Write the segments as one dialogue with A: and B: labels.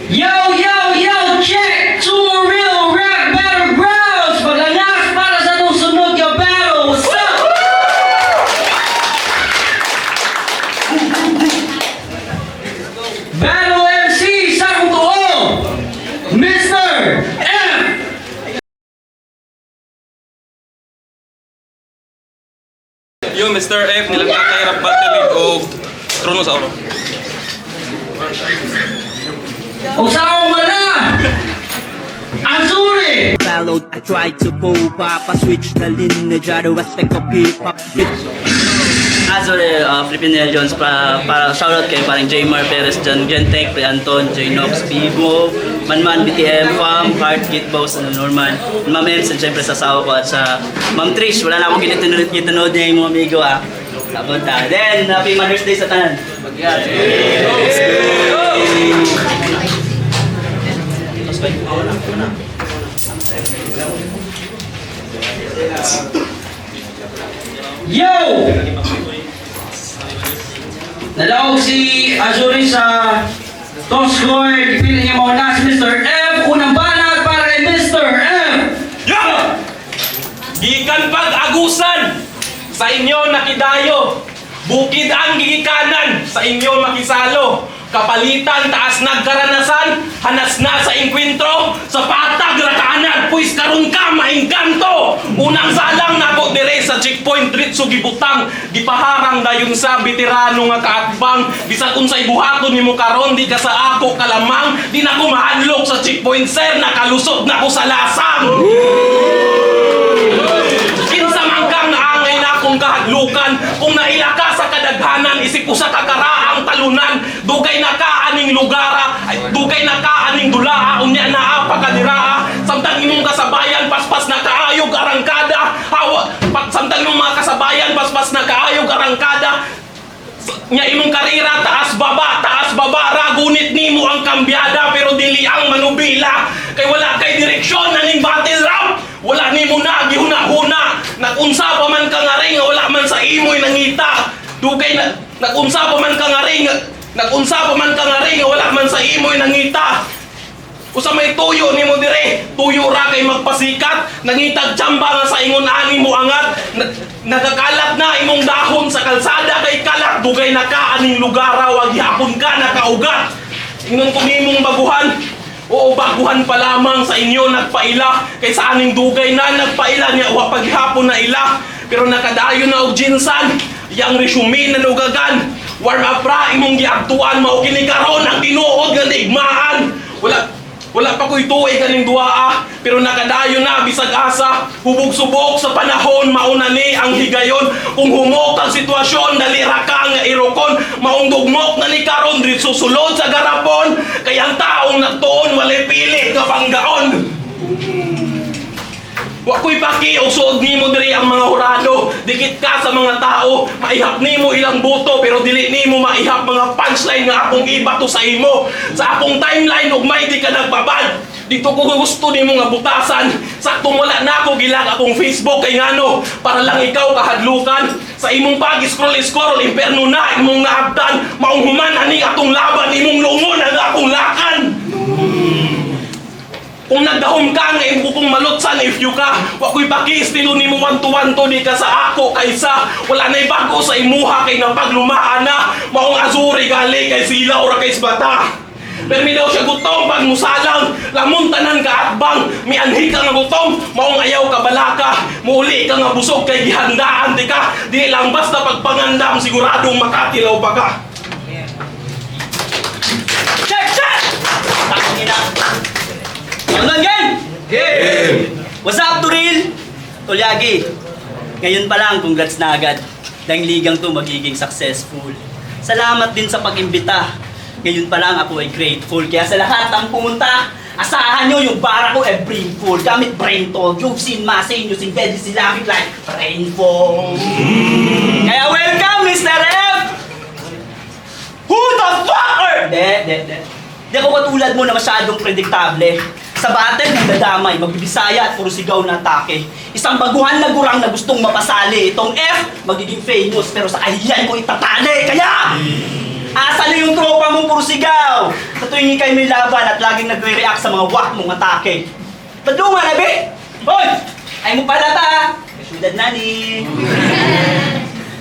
A: Yo, yo, yo, check! Two real rap battlegrounds! Paglanas para sa itong sunod yung battle! What's up? Battle MC sa akong tuong! Mr. M!
B: Yung Mr. F nilang kakahirap battle o trono sa oro.
A: Usaw mo na! Azuri!
C: Followed, I tried to pull pop, I switched the lineage, I do aspect of hip-hop.
D: Azure, Filipino Jones, para shoutout kay parang Jmar Perez, John Gentech, Pre Anton, Joynox, Bibo, Manman, BTM, Fam, Heart, Gitboss, Norman, Ma'am Ems, and syempre sa asawa ko at sa Ma'am Trish. Wala na akong gitunod niya yung mga amigo Tapunta. Then, Happy Mother's Day sa tanan.
A: Yo! Nalaog si Azuri sa toss score. Dipili niya mauna si Mr. F. Unang banat para kay Mr. F.
B: Yeah! Gikan pag-agusan sa inyo nakidayo. Bukid ang gigikanan sa inyo makisalo. Kapalitan taas nagkaranasan, hanas na sa inkwentro, sa patag rakanan, puis karon ka maingganto. Unang salang nako dire sa checkpoint diretso gibutang, gipaharang dayon sa veterano nga kaatbang. Bisag unsay buhaton nimo karon di ka sa ako kalamang, di na ko mahadlok sa checkpoint sir, nakalusot na ko sa lasang. Kinsa man kang naangay na akong kahadlukan, kung naila ka sa kadaghanan, isip ko sa kakaraang talunan, dugay na ka aning lugara, ay dugay na ka aning dulaa, unya na pagkadiraa, samtang imong kasabayan, paspas na kaayog arangkada, samtang imong mga kasabayan, paspas na kaayog arangkada, nya imong karira, taas baba, ragunit nimo ang kambyada, pero dili ang manubila, kay wala kay direksyon naning battle rap, wala nimo na gihuna-huna, nagunsa pa man ka nga ring, wala man sa imoy nangita, dugay na, nagunsa pa man ka nga ring, wala man sa imoy nangita. Usa may tuyo nimo dire, tuyo ra kay magpasikat, nangitag tsamba nga sa ingon ani mo angat, nagakalat na imong dahon sa kalsada kay kalat, dugay na ka aning lugara, wag hapon ka nakaugat. Ingon ko nimong baguhan, oo baguhan pa lamang sa inyo nagpaila, kay sa aning dugay na nagpaila niya wa paghapon na ila, pero nakadayon na og jinsan, yang resume na nugagan, warm up ra imong giagtuan, mao kini karon ang tinuod nga digmaan. Wala pa ko'y tuway kaning duaa, pero nakadayon na bisag asa, hubog-subok sa panahon, mauna ni ang higayon, kung humok ang sitwasyon, dalira ka nga irokon, maong dugmok na ni karon, diri susulod sa garapon, kay ang taong nagtuon, walay pili kapanggaon. Wa ko'y paki o suod nimo diri ang mga hurado, dikit ka sa mga tao, maihap nimo ilang buto, pero dili nimo maihap mga punchline nga akong ibato sa imo. Sa akong timeline ug may di ka nagbabad. Dito ko gusto nimo nga butasan, saktong wala na ako gilag akong Facebook kay ngano, para lang ikaw kahadlukan. Sa imong pag-scroll, imperno na imong naabtan, maong human ani atong laban, imong lungon ang akong lakan. Kung nagdahom ka nga kung malutsan if you ka, wa ko'y pakistilo nimo 1-to-1 to di ka sa ako kaysa wala na'y bago sa imuha kay napaglumaan na maong Azuri gali kay sila ora kay bata. Permi daw siya gutom pag musalang, lamon tanan ka atbang, mianhi ka nga gutom, maong ayaw ka balaka, muuli ka nga busog kay gihandaan di ka, di lang basta pagpangandam siguradong makatilaw pa ka.
D: Check! Ano gang? What's up, Turil? Tulyagi. Ngayon pa lang, congrats na agad. Dahil ligang to magiging successful. Salamat din sa pag-imbita. Ngayon pa lang ako ay grateful. Kaya sa lahat ng pumunta, asahan nyo yung bara ko ay brainful. Gamit brain talk. You've seen Masay, you've seen Daddy Silakit like brainful. Kaya welcome, Mr. F! Who the fucker? Di ako katulad mo na masyadong prediktable. Sa battle, nagdadamay, magbibisaya at puro sigaw na atake. Isang baguhan na gurang na gustong mapasali. Itong F, magiging famous, pero sa kahiyan ko itatali. Kaya, Asa na yung tropa mong puro sigaw? Sa tuwing ikay may laban at laging nagre-react sa mga wak mong atake. Padunga na, be! Hoy! Ay mo pala ta! Kasyudad na ni...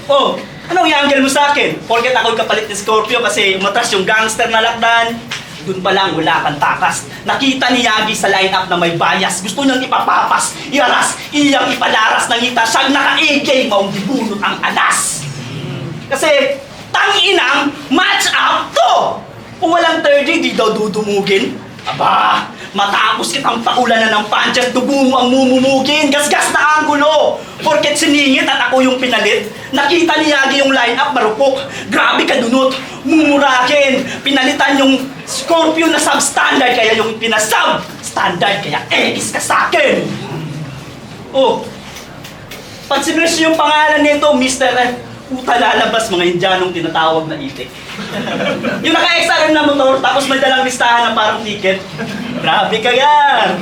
D: Oh, anong i-angle mo sa akin? Porket ako'y kapalit ni Scorpio kasi umatras yung gangster na lakdan. Doon pa lang wala kang takas. Nakita ni Yagi sa line-up na may bias. Gusto niyang ipapapas, iaras, iyang ipalaras ng ngita. Siyang naka-AK, maong dibunot ang alas. Kasi, tanginang match up to! Kung walang 30, di daw dudumugin. Aba, matapos kitang paulanan ng punch at dugo mo ang mumumugin. Gasgas na anggulo. Porket siningit at ako yung pinalit. Nakita ni Yagi yung line-up, marupok. Grabe ka dunot. Mumurakin. Pinalitan yung Scorpio na substandard, kaya yung pinasub-standard, kaya X ka sa'kin. Oh, pag sinerge yung pangalan nito, Mr. Puta lalabas mga Indianong tinatawag na itik. Yung naka-XRM na motor, tapos may dalang listahan na parang ticket. Grabe ka yan!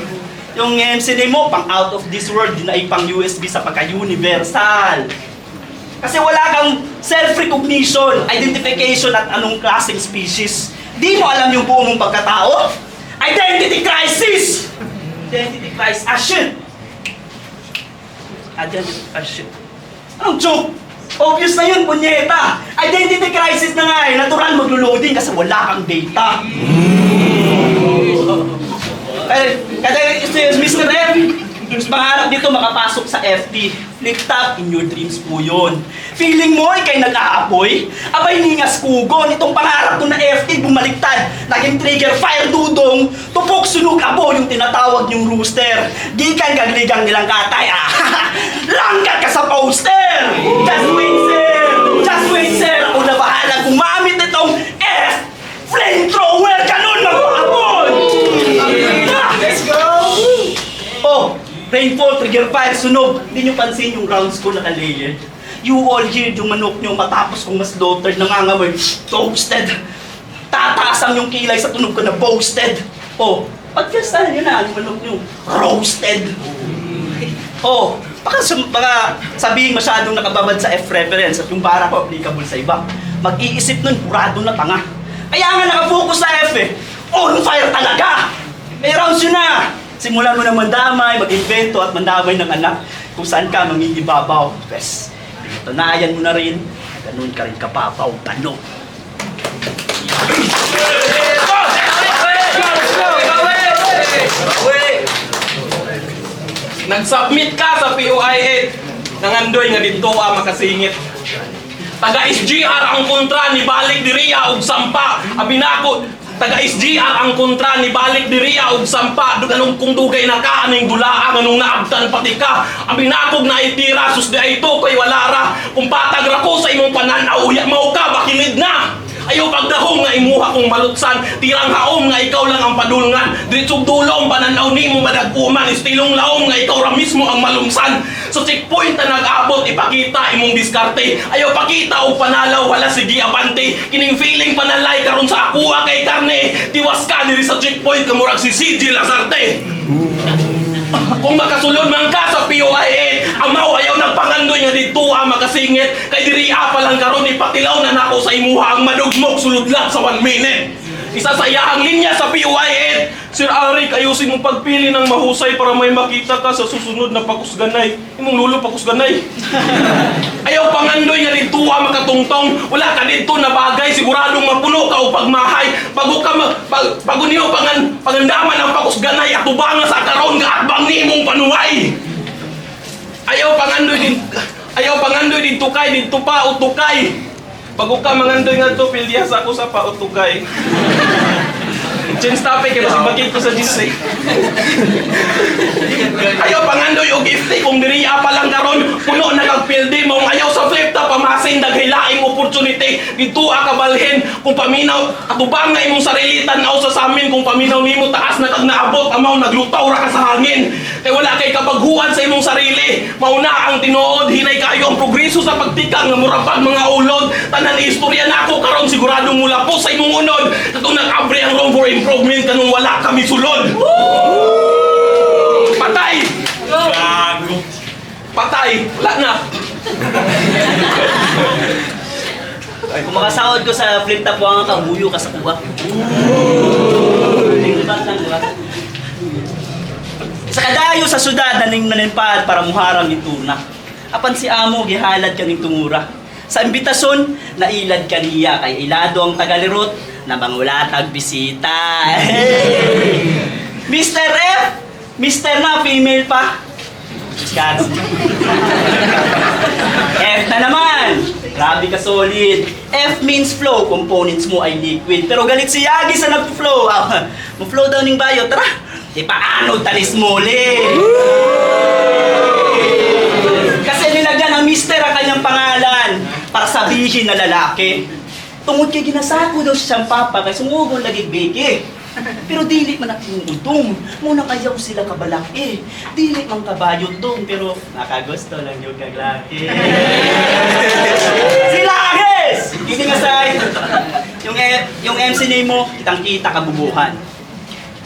D: Yung MC name mo, pang out of this world, di na ipang USB sa pagka-universal. Kasi wala kang self-recognition, identification at anong klaseng species. Di mo alam yung buo mong pagkatao. Identity crisis! Identity crisis. Ah, shit! Identity crisis. Anong joke? Obvious na yun, punyeta! Identity crisis na nga eh. Natural maglo-loading kasi wala kang data. Kaya, Mr. M, pangarap dito makapasok sa FT. Flip top in your dreams po yun. Feeling mo ikay nag-aapoy? Abay ningas kugon. Itong pangarap ko na FT bumaliktad. Naging trigger fire dudong. Tupok sunog abo yung tinatawag yung rooster. Di kang gagligang nilang katay. Langkat ka sa poster! Just wait, sir! Just wait, sir! Ako na bahala gumamit itong F! Flamethrower! Ganun magpapon! Let's go! Oh! Rainfall, trigger fire, sunog. Hindi nyo pansin yung rounds ko naka-layered. You all heard yung manok nyo matapos kong mas slaughtered, nangangamoy. Toasted! Tataasang yung kilay sa tunog ko na boasted. Oh! Pag-fiestahan nyo na, yung manok nyo. Roasted! Oh! Baka sabihin masyadong nakababad sa F-reference at yung bara ko applicable sa iba. Mag-iisip nun, purado na tanga. Kaya nga nakafocus sa F eh. On fire talaga! May rounds yun na! Simulan mo na mandamay, mag-invento at mandamay ng anak kung saan ka mangingibabaw. Pwes, tunayan mo na rin, ganun ka rin kapapaw, tanong.
B: Nag-submit ka sa POI 8 nangandoy nga dito makasingit. Taga SGR ang kontra ni balik diriya og sampa. Abinako taga SGR ang kontra ni balik diriya og sampa. Duganong kung dugay na ka aning dulaa nganong naabtan pati ka. Abinakog na itira sus di ito koy wala ra. Kung patag ra ko sa imong pananaw uya mao ka bakilid na. Ayaw pagdahom nga imuha kong malutsan, tirang haom nga ikaw lang ang padulngan, diritsog dulong pananaw ni mo madagpuman, istilong laom nga ikaw ra mismo ang malumsan. Sa checkpoint na nag-abot, ipakita imong diskarte. Ayaw pakita o panalaw, wala sige abante. Kining feeling panalay karon sa akuha kay karne. Tiwas ka diri sa checkpoint kamurag si CJ Lazarte. Kung makasulod man ka sa POI 8, amaw ayaw nagpangandoy nga dito makasingit. Kay diri pa lang karon ipatilaw na nako sa imuha ang madugmok sulod lang sa 1 minute. Isa sa iyahang linya sa POI 8, Sir Arik, ayusin mong pagpili ng mahusay para may makita ka sa susunod na pakusganay. Imong lulo pakusganay. Ayaw pangandoy nga dito makatungtong. Wala ka dito na bagay, siguradong mapuno ka o pagmahay. Bago niyo pangandaman ang pakusganay at tubangan sa karon nga atbang nimong panuway. Ayaw pangandoy din tukay, dito pa o tukay. Bago ka mangandoy nga to, pildiya sa ako sa pautugay. Change topic, kaya masibagin ko sa Disney. Ayaw pangandoy o gifty, kung diriya pa lang karon puno na kagpildi mong ayaw sa flip top, pamasin daghilaing opportunity. Dito kabalhin, kung paminaw, atubang na imong sarili, tanaw sa samin, kung paminaw nimo taas na kag naabot, amaw naglutaw ra ka sa hangin. Kaya wala kay kabaghuan sa imong sarili. Mauna ang tinuod, hinay kayo ang progreso sa pagtikang nga murapag mga ulod. Tanan istorya na ako karon siguradong mula po sa imong unod. Katong nag-abre ang room for improvement kanung wala kami sulod. Patay! Gago! Patay! Wala na!
D: Kung makasahod ko sa flip top ang kabuyo ka sa kuha. Sa kadayo sa syudad naning nanenpad para muharang ituna. Apan si amo gihalad kaning tumura. Sa imbitasyon, nailad kaniya kay ilado ang tagalirot na mangulatag bisita. Mr. F! Mr. na, female pa. Scats. F na naman. Grabe ka solid. F means flow. Components mo ay liquid. Pero galit si Yagi sa nag-flow. Mo-flow daw ning bayo. Tara, ipaano talis muli. Kasi nilagyan ang mister ang kanyang pangalan para sabihin na lalaki. Tungod kay ginasako daw siyang papa kay sumugon lagi beke. Pero dili man nakungutong. Muna kayaw sila kabalaki. Dili man kabayot dong pero nakagusto lang yung kaglaki. Sila Agis! Kidding aside, yung MC name mo, kitang-kita kabubuhan.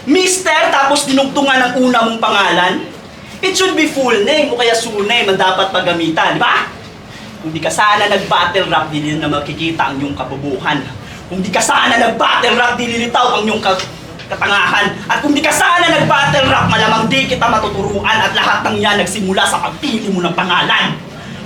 D: Mister tapos dinugtungan ang una mong pangalan. It should be full name o kaya full name ang dapat paggamitan, di ba? Kung di ka sana nag-battle rap, di na makikita ang iyong kabubuhan. Kung di ka sana nag-battle rap, di lilitaw ang iyong katangahan. At kung di ka sana nag-battle rap, malamang di kita matuturuan at lahat ng yan nagsimula sa pagpili mo ng pangalan.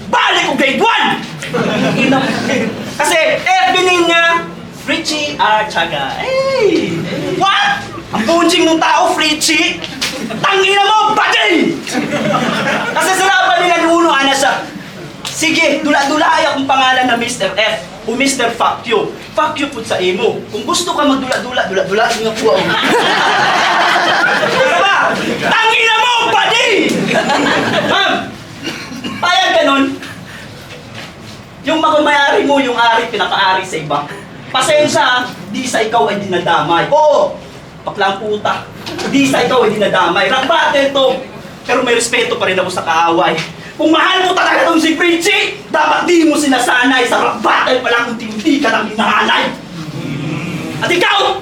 D: Balik ko grade 1! Kasi FB name niya, Fritchie R. Chaga. Hey! What? Ang bunjing mong tao, Fritchie? Tangina mo, bading! Kasi sa laban nila nuno, ana siya. Sige, dula-dulay akong pangalan na Mr. F o Mr. Fuck you. Fuck you po sa imo. Kung gusto ka magdula-dula, dula-dulain nga po ako. Diba? Tangina mo, bading! Ma'am, payag ganun. Yung makumayari mo, yung ari, pinaka-ari sa iba. Pasensya, di sa ikaw ay dinadamay. Oo, baklang puta. Di sa ikaw ay dinadamay. Rock battle to. Pero may respeto pa rin ako sa kaaway. Kung mahal mo talaga itong si Fritchie, dapat di mo sinasanay sa rock battle pa lang kung hindi ka nang hinahanay. At ikaw,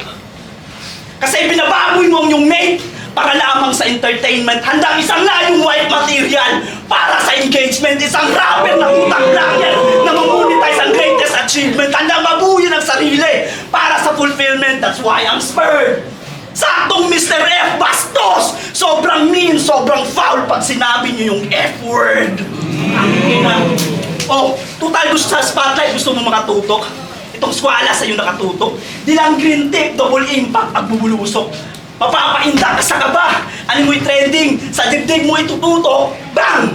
D: kasi binababoy mo ang iyong mate para lamang sa entertainment. Handang isang layong white material para sa engagement. Isang rapper na utang langer na mamonetize ang greatest achievement. Handang mabuyin ang sarili para sa fulfillment. That's why I'm spurred. Saktong Mr. F. Bastos! Sobrang mean, sobrang foul pag sinabi niyo yung F-word. Ang ina. Oh, total gusto sa spotlight, gusto mo makatutok. Itong skwala sa'yo nakatutok. Di lang green tape, double impact, pagbubulusok. Mapapainda ka sa kaba. Ano mo'y trending, sa dibdib mo itututok, bang!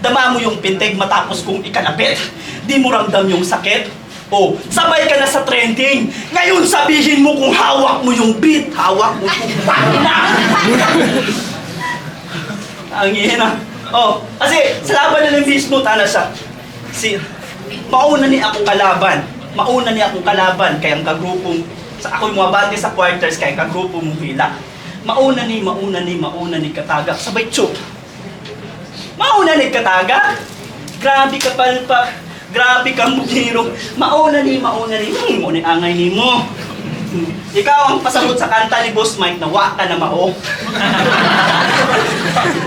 D: Dama mo yung pintig matapos kong ikalapit. Di mo ramdam yung sakit. Oh, sabay ka na sa trending. Ngayon sabihin mo kung hawak mo yung beat, hawak mo yung pakina. Ang ina. Oh, kasi sa laban na lang mismo, tana siya. Mauna ni akong kalaban. Mauna ni akong kalaban. Kaya ang kagrupong, ako'y mabante sa quarters, kaya ang kagrupong mong hila. Mauna ni katagak. Sabay chok. Mauna ni katagak? Grabe ka palpak. Grabe kang bugiro. Mauna ni. Muna angay ni mo. Ikaw ang pasagot sa kanta ni Boss Mike na waka na mao.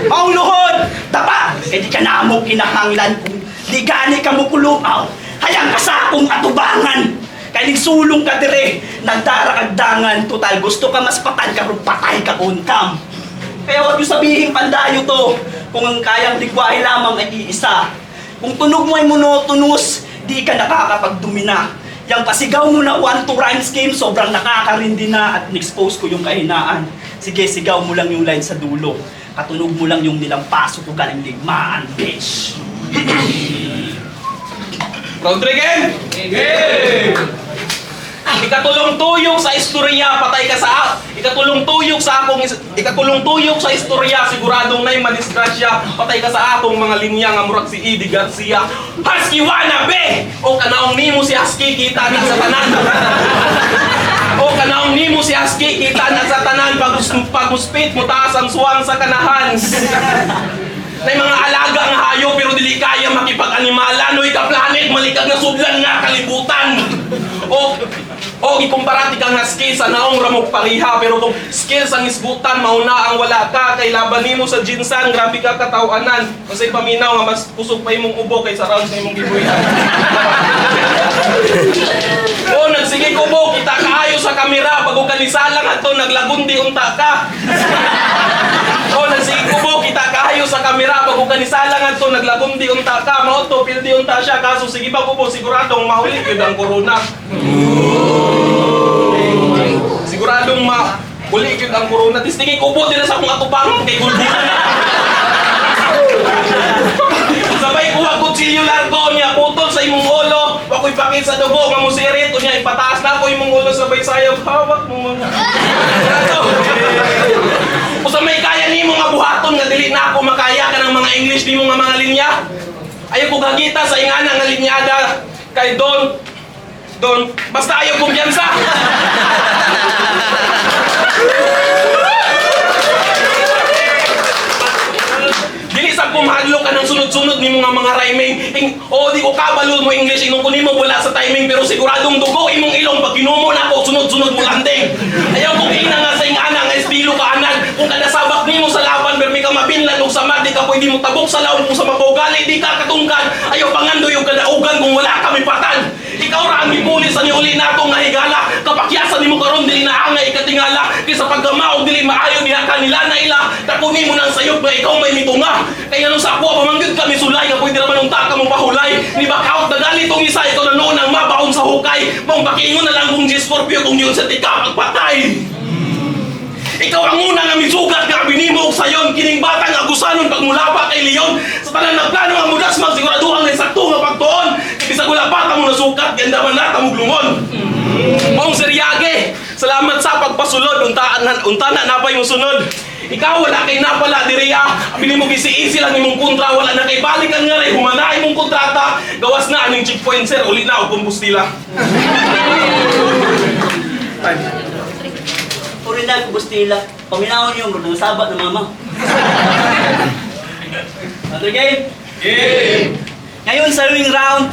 D: Maong luhod! Dapa! Kaya di ka na mo kinahanglan kung di gani ka mo kulumaw. Hayang ka sa akong atubangan. Kaya sulong ka dire, nagdarakagdangan. Total gusto ka mas patay ka, patay ka on cam. Kaya huwag yung sabihin pandayo to. Kung ang kayang ligwahe lamang ay iisa. Kung tunog mo ay monotonous, di ka nakakapagdumina. Yang pasigaw mo na 1-2 rhyme scheme, sobrang nakakarindi na at in-expose ko yung kahinaan. Sige, sigaw mo lang yung line sa dulo. Katunog mo lang yung nilampaso ko galing ligmaan, bitch.
B: Rodriguez! Ikatulong tuyok sa istorya, patay ka sa ikatulong tuyok sa istorya, siguradong na'y madisgrasya, patay ka sa atong mga linya nga murag si Eddie Garcia. Husky wanabe! O kanaong nimo si Husky kita na sa tanan. O kanaong nimo si Husky kita na sa tanan pag muspit mo taas ang suwang sa kanahan. May mga alaga nga hayo pero dili kaya makipag-animala. No'y ka planet, malikag na sudlan nga kalibutan. O ikumpara ti ka nga skills sa naong ramok pariha, pero kung skills ang isgutan mauna ang wala ka kay laban nimo sa jinsan, grabe ka katawanan. Kasi paminaw nga mas kusog pa imong ubo kaysa round sa imong gibuyan. O nagsige kubo, kita kaayo sa kamera bago ka nisalang ato naglagundi unta ka. O nagsige kubo, kita kaayo sa kamera bago ka nisalang ato naglagundi unta ka. Mao to pildi unta siya kaso sige ba kubo siguradong mahuli gyud ang corona. Siguradong mahuli gyud ang corona. Tistingin kubo dira sa akong atubangan kay gulbunan. Sabay kuha kutsilyo largo niya putol sa imong ulo. Wako'y pakit sa dugo nga musirit unya ipataas na ako imong ulo sabay sayaw. Hawak mo mga. Usa may kaya nimo nga buhaton nga dili na ako makaya ka ng mga English nimo nga mga linya. Ayaw ko gagita sa ingana nga linyada kay Don. Basta ayaw kumpiyansa. Dili sa kumahadlo ka ng sunod-sunod ni mga rhyming. O di ko kabalo mo English, inong kunin mo wala sa timing, pero siguradong dugo imong ilong pag ginumo na ako, sunod-sunod mo landing. Ayaw kong ina nga sa ingana nga estilo ka anan. Kung kadasabak nimo sa laban, pero may ka mapinlan o samad, di ka pwede mo tabok sa laon kung sa mabugali, di ka katungkan. Ayaw pangando yung kadaugan kung wala kami patan. Ikaw ra ang gipulis sa niuli nato nga higala. Kapakyasan nimo karon dili na angay ikatingala. Kaysa pagkamaog dili maayo niya kanila na ila. Takunin mo nang sayop nga ikaw may mitunga. Kaya nung sa ako pamanggid kami sulay nga pwede naman unta ka mong pahulay. Ni bakaw dagali tong isa ikaw na noon ang mabaon sa hukay. Mong bakingon na lang kung G-Scorpio kung yun sa tika pagpatay. Ikaw ang una nga misugat nga binimo og sayon kining bata nga agusanon pagmulapa kay Leon. Sa tanan na plano ang mudas magsiguraduhan nga sakto nga pagtuon. Bisag wala bata mo nasukat ganda man nata mo glungon. Mong Siriage, salamat sa pagpasulod unta na napay mo sunod. Ikaw wala kay napala diriya. Bili mo gisi-easy lang imong kontra, wala na kay balikan nga ray humana imong kontrata. Gawas na aning checkpoint sir, uli na og kumbustila.
D: Uri na kubustila. Paminahon yung ng sabat ng mama. Another game?
B: Game!
D: Ngayon sa ring round,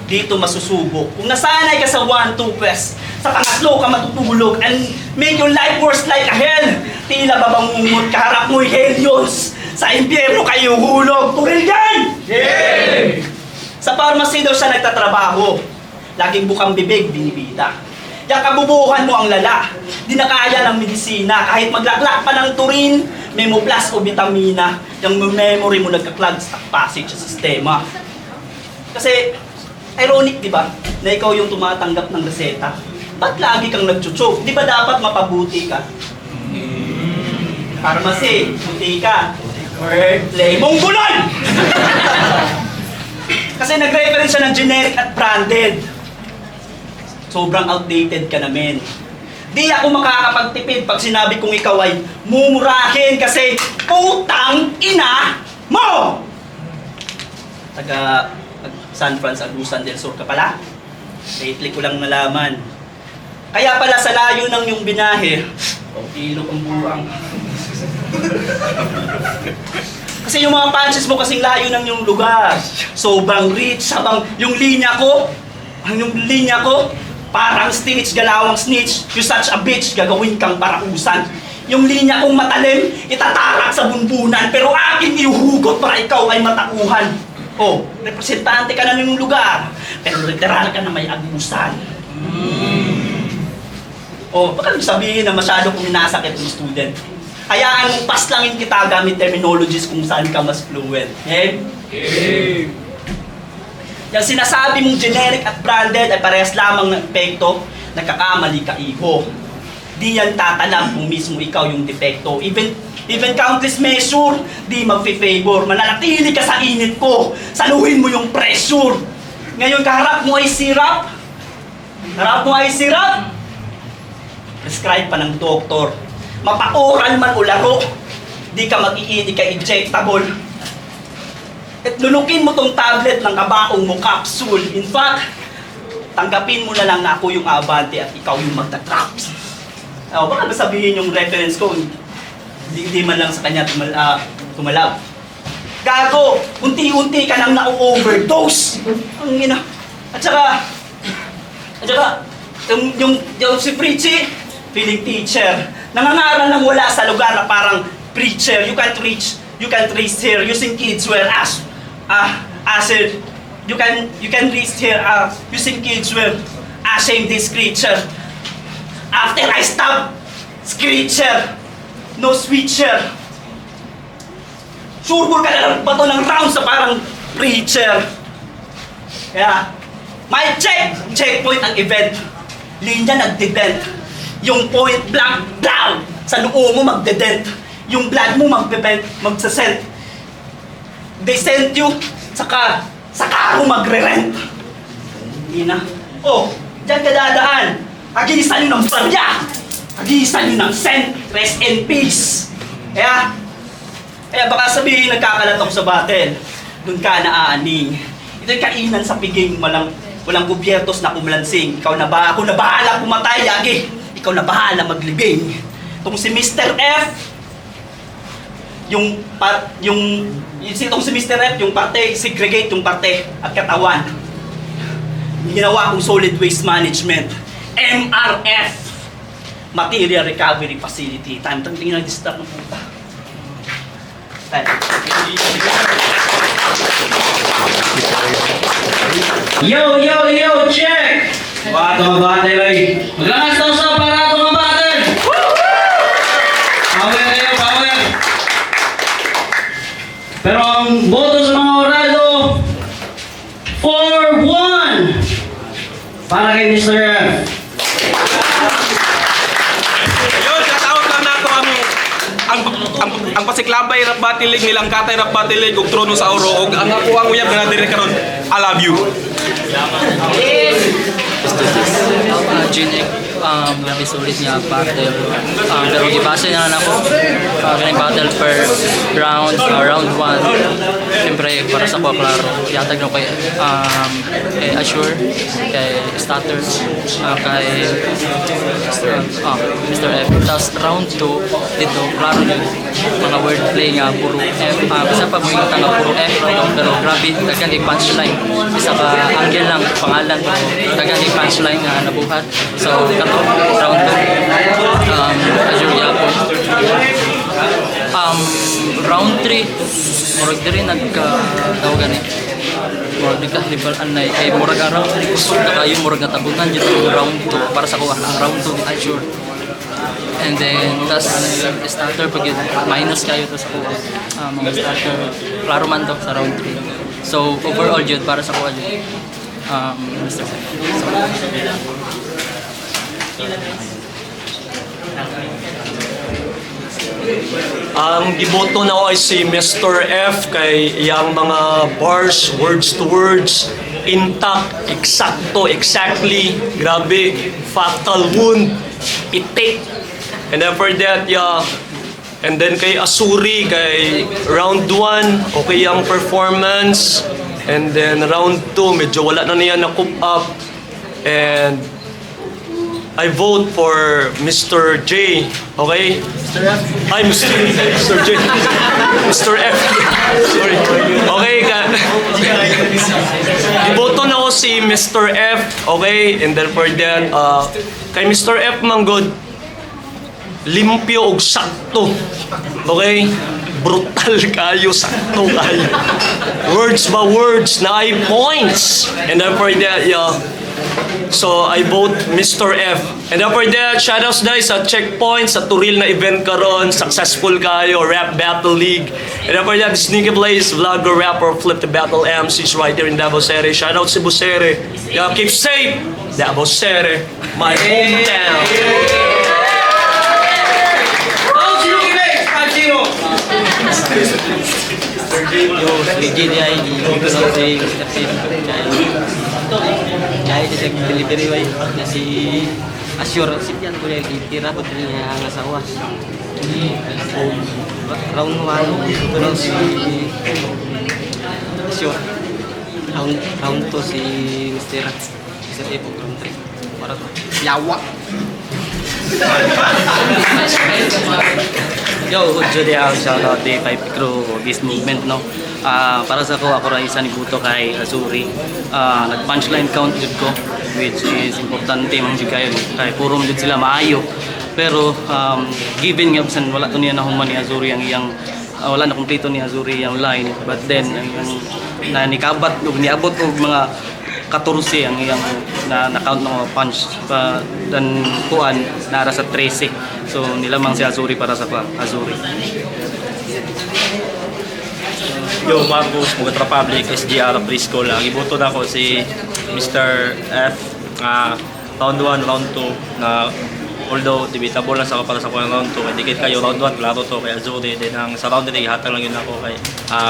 D: dito masusubok. Kung nasanay ka sa 1-2 quest, sa pangatlo ka matutulog and make your life worse like a hell. Tila babangungot kaharap mo'y helios. Sa impyerno kayo hulog. Turil yan!
B: Game!
D: Sa pharmacy daw siya nagtatrabaho. Laging bukang bibig, binibida. Yung kabubuhan mo ang lala. Di na kaya ng medisina. Kahit maglaklak pa ng turin, Memoplas o vitamina, yung memory mo nagka-clog sa passage sa sistema. Kasi, ironic di ba, na ikaw yung tumatanggap ng reseta. Ba't lagi kang nagchuchok? Di ba dapat mapabuti ka? Pharmacy, buti ka. Play mong gulay! Kasi nag-reference siya ng generic at branded. Sobrang outdated ka namin. Di ako makakapagtipid pag sinabi kong ikaw ay mumurahin kasi putang ina mo! Taga San Francisco, Agusan del Sur ka pala? Lately ko lang nalaman. Kaya pala sa layo ng yung binahe, ilog ang burang. Kasi yung mga punches mo kasing layo ng yung lugar. Sobrang rich, habang yung linya ko, parang snitch, galawang snitch. You such a bitch, gagawin kang parakusan. Yung linya kong matalim, itatarak sa bunbunan, pero aking ihuhugot para ikaw ay matauhan. Oh, representante ka na ng lugar, pero literal ka na may agusan. Oh, baka sabihin na masyado kong minasakit ng student. Hayaan mong paslangin kita gamit terminologies kung saan ka mas fluent. Okay? Yung sinasabi mong generic at branded ay parehas lamang ng epekto, nagkakamali ka iho. Di yan tatalam kung mismo ikaw yung depekto. Even countless measure, di magfi-favor. Mananatili ka sa init ko. Saluhin mo yung pressure. Ngayon kaharap mo ay syrup. Prescribe pa ng doktor. Mapa-oral man o laro. Di ka mag-iini ka injectable. At lunukin mo tong tablet ng kabaong mo capsule. In fact, tanggapin mo na lang na ako yung abante at ikaw yung magta-traps. Baka sabihin yung reference ko, hindi man lang sa kanya tumalab. Gago, unti-unti ka nang na-overdose. Ang ina. At saka, Yung si Fritzy, feeling teacher. Nangangaral ng wala sa lugar na parang preacher. You can't reach here using kids well you can reach here using kids well shame this creature. After I stab screecher, no switcher. Surbol ka na ng bato ng round sa parang preacher. Kaya, may checkpoint ang event. Linya nagdedent. Yung point blank down sa noo mo magdedent. Yung blood mo magsasend. They send you sa karo magre-rent. Hindi na. Oh, dyan ka dadaan. Agisan nyo ng barya. Agisan nyo ng send. Rest in peace. Kaya baka sabihin nagkakalat ako sa battle. Doon ka naaaning. Ito'y kainan sa piging walang gobyertos na kumlansing. Ako na bahala pumatay, Yagi. Ikaw na bahala maglibing. Itong si Mr. F, itong si Mr. F, yung parte, segregate yung parte at katawan. Ginawa kong solid waste management. MRF, Material Recovery Facility. Tingnan disturb ng puta.
A: Yo, check! Ito mga battle ay. Maglangas daw sa aparato mga battle! Power! Pero ang boto sa mga orado, 4-1! Para kay Mr. F.
B: Yun, shout lang nato ang pasiklabay rap batilig nilang katay rap batilig ug trono sa oro ug ang ako ang uyab na diri karon. I love you.
E: Ginek, grabe sulit niya battle. Pero ibase na lang ako. Ganang battle per round, round 1. Siyempre, para sa ko, klaro. Yatag na kay Assure, kay Stutter, kay Mr. F. Tapos round 2, dito, klaro yun. Mga wordplay nga, puro F. Basta pag mo yung tanga, puro F. Pero grabe, dagan yung punchline. Isa ka, angle lang, pangalan. Dagan yung punchline nga nabuhat. So, kato, round 2. Azure Yapon. Round 3, murag din nagka-tawagan eh. Murag nagka-halibalan na eh. Murag ang round 3 kusog na kayo, murag natabunan dito yung round 2. Para sa kuha, ang round 2 ni Azure. And then, tas starter pag yun, minus kayo to sa kuha. Mga starter, klaro man to sa round 3. So, overall yun, para sa kuha yun. Mr.
F: Ang giboto na ay si Mr. F kay iyang mga bars, words to words, intact, exactly, grabe, fatal wound, itik. And then for that, and then kay Asuri, kay round 1, okay ang performance. And then round 2, medyo wala na niya na-coop up. And I vote for Mr. J. Okay? Mr. F. Ay, Mr. J. Mr. F. Sorry. Okay, iboto na ko si Mr. F. Okay? And then for that, kay Mr. F manggod, limpyo og sakto. Okay? Brutal kayo, sakto kayo. Words by words, na ay points. And then for that, so I vote Mr. F. And then for that, shoutouts guys sa Checkpoint, sa Turil na event karon, successful kayo, Rap Battle League. And then for that, Sneaky Blaze, vlogger, rapper, Flip the Battle MCs right here in Davao City. Shoutouts si Busere. Keep safe, Davao City, my hometown.
E: Legit ay dito na si Mr. Phil. Kaya ito sa delivery way na si Assure. Si Pian ko yung itira ko din niya ang asawa. Round 1, ito lang si Assure. Round 2 si Mr. Phil. Round 3. Para to. Yawa!
D: Yo, Judy ako, shoutout day 5 crew this movement, no? Para sa ako rin isa ni Buto kay Azuri. Nag-punchline count yun ko.
E: which is importante man jud kayo kay puro man jud sila maayo. Pero given nga bisan wala to niya nahuman ni Azuri ang iyang wala na kumpleto ni Azuri ang line, but then ang na nikabat ug niabot og mga 14 ang iyang na-count ng mga punch pa dan kuan nara sa 13. So nilamang si Azuri para sa Azuri.
G: Yo, Marcos, Bogota Republic, SGR Preschool. Iboto na ako si Mr. F. Round 1, round 2 na although debatable lang sa para sa round 2. Indicate kayo round 1, klaro to kay Azuri. Then ang sa round 3, hatang lang yun ako kay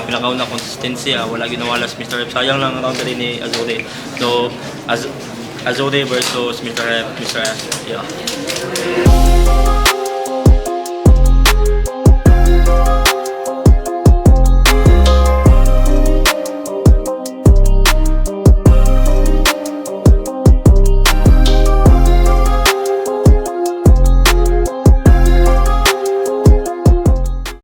G: pinakauna consistency. Wala ginawa si Mr. F. Sayang lang round 3 ni Azuri. So, Azuri versus Mr. F. Yeah.